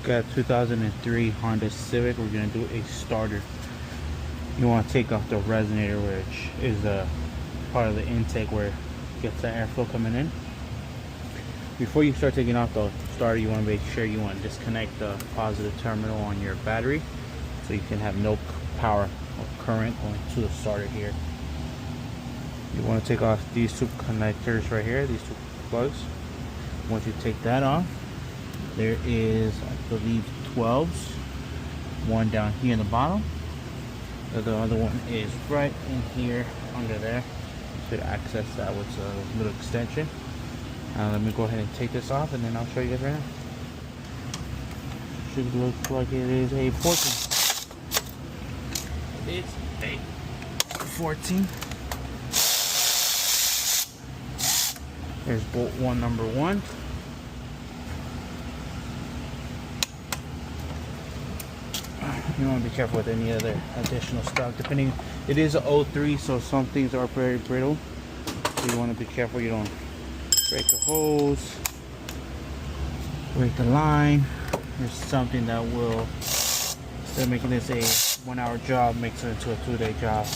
Got 2003 Honda Civic. We're gonna do a starter. You want to take off the resonator, which is a part of the intake where it gets the airflow coming in. Before you start taking off the starter, you want to make sure you want to disconnect the positive terminal on your battery so you can have no power or current going to the starter here. You want to take off these two connectors right here, these two plugs. Once you take that off, there is, I believe, 12s. One down here in the bottom. The other one is right in here under there. You should access that with a little extension. Let me go ahead and take this off and then I'll show you guys right now. Should look like it is a 14. It's a 14. There's bolt one, number one. You want to be careful with any other additional stuff. Depending, it is an 03, so some things are very brittle. So you want to be careful you don't break the hose, break the line. There's something that will, instead of making this a 1 hour job, makes it into a 2-day job.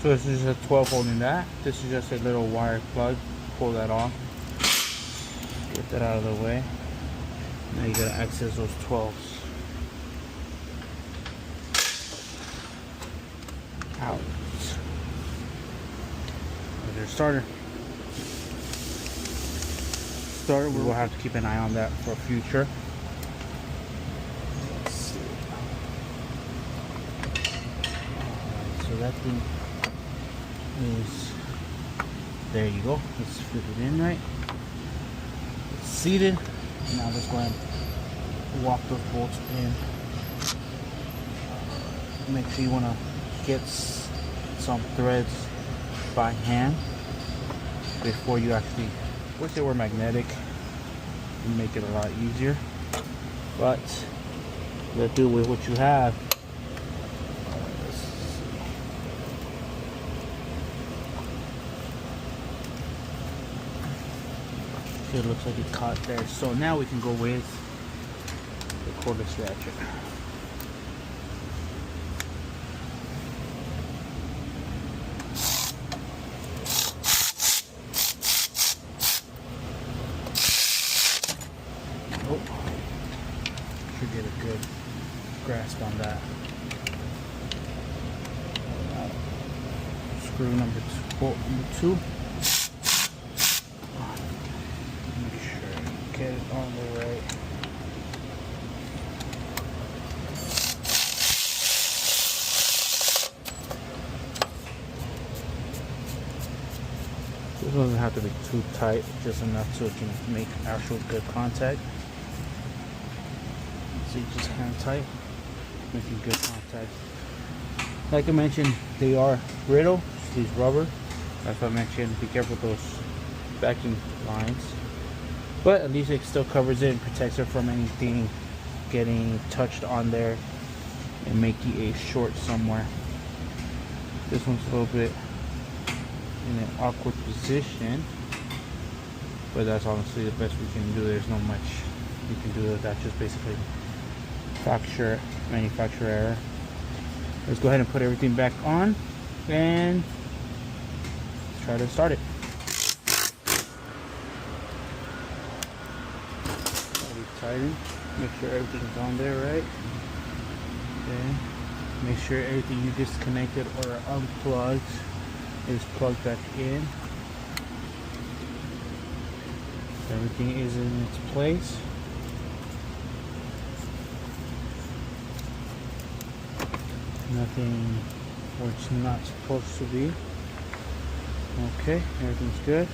So this is a 12 holding that. This is just a little wire plug. Pull that off. Get that out of the way. Now you gotta access those 12s. Out. There's your starter. Starter, we will have to keep an eye on that for future. Let's see. So that thing is, there you go. Let's fit it in right. It's seated. Now let's go ahead and walk those bolts in. Make sure you want to get some threads by hand before you actually, wish they were magnetic and make it a lot easier, but let's do with what you have. It looks like it caught there. So now we can go with the cordless ratchet. Oh, should get a good grasp on that. Screw number two. Get it on the right. This doesn't have to be too tight, just enough so it can make actual good contact. See, just kind of tight, making good contact. Like I mentioned, they are brittle. These rubber. That's what I mentioned. Be careful with those backing lines. But at least it still covers it and protects it from anything getting touched on there and making a short somewhere. This one's a little bit in an awkward position, but that's honestly the best we can do. There's not much you can do with that. Just basically manufacturer error. Let's go ahead and put everything back on and try to start it. Tighten. Make sure everything's on there right. Okay. Make sure everything you disconnected or unplugged is plugged back in. Everything is in its place. Nothing where it's not supposed to be. Okay, everything's good.